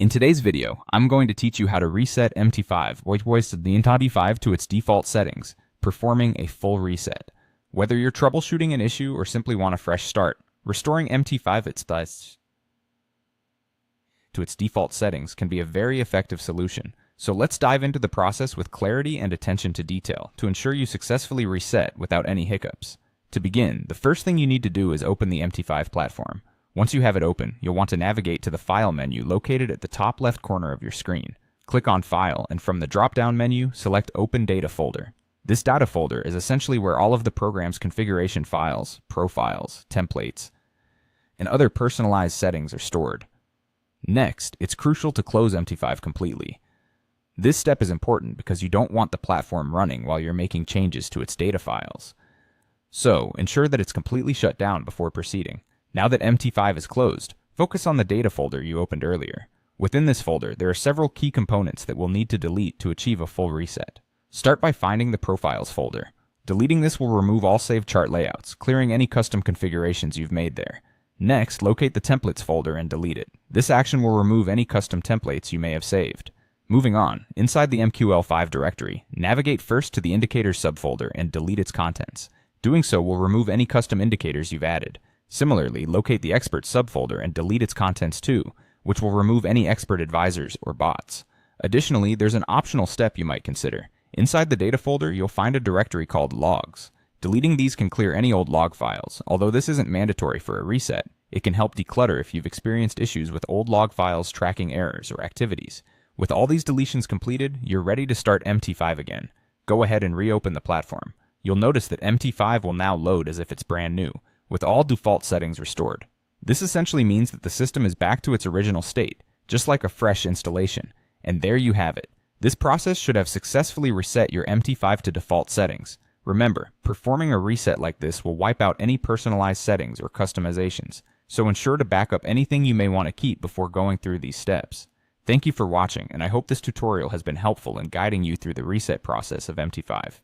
In today's video, I'm going to teach you how to reset MT5, which was the MT5 to its default settings, performing a full reset. Whether you're troubleshooting an issue or simply want a fresh start, restoring MT5 to its default settings can be a very effective solution. So let's dive into the process with clarity and attention to detail to ensure you successfully reset without any hiccups. To begin, the first thing you need to do is open the MT5 platform. Once you have it open, you'll want to navigate to the File menu located at the top left corner of your screen. Click on File, and from the drop-down menu, select Open Data Folder. This data folder is essentially where all of the program's configuration files, profiles, templates, and other personalized settings are stored. Next, it's crucial to close MT5 completely. This step is important because you don't want the platform running while you're making changes to its data files. So, ensure that it's completely shut down before proceeding. Now that MT5 is closed, focus on the data folder you opened earlier. Within this folder, there are several key components that we'll need to delete to achieve a full reset. Start by finding the Profiles folder. Deleting this will remove all saved chart layouts, clearing any custom configurations you've made there. Next, locate the Templates folder and delete it. This action will remove any custom templates you may have saved. Moving on, inside the MQL5 directory, navigate first to the Indicators subfolder and delete its contents. Doing so will remove any custom indicators you've added. Similarly, locate the Experts subfolder and delete its contents too, which will remove any expert advisors or bots. Additionally, there's an optional step you might consider. Inside the data folder, you'll find a directory called Logs. Deleting these can clear any old log files. Although this isn't mandatory for a reset, it can help declutter if you've experienced issues with old log files tracking errors or activities. With all these deletions completed, you're ready to start MT5 again. Go ahead and reopen the platform. You'll notice that MT5 will now load as if it's brand new, with all default settings restored. This essentially means that the system is back to its original state, just like a fresh installation. And there you have it. This process should have successfully reset your MT5 to default settings. Remember, performing a reset like this will wipe out any personalized settings or customizations, so ensure to back up anything you may want to keep before going through these steps. Thank you for watching, and I hope this tutorial has been helpful in guiding you through the reset process of MT5.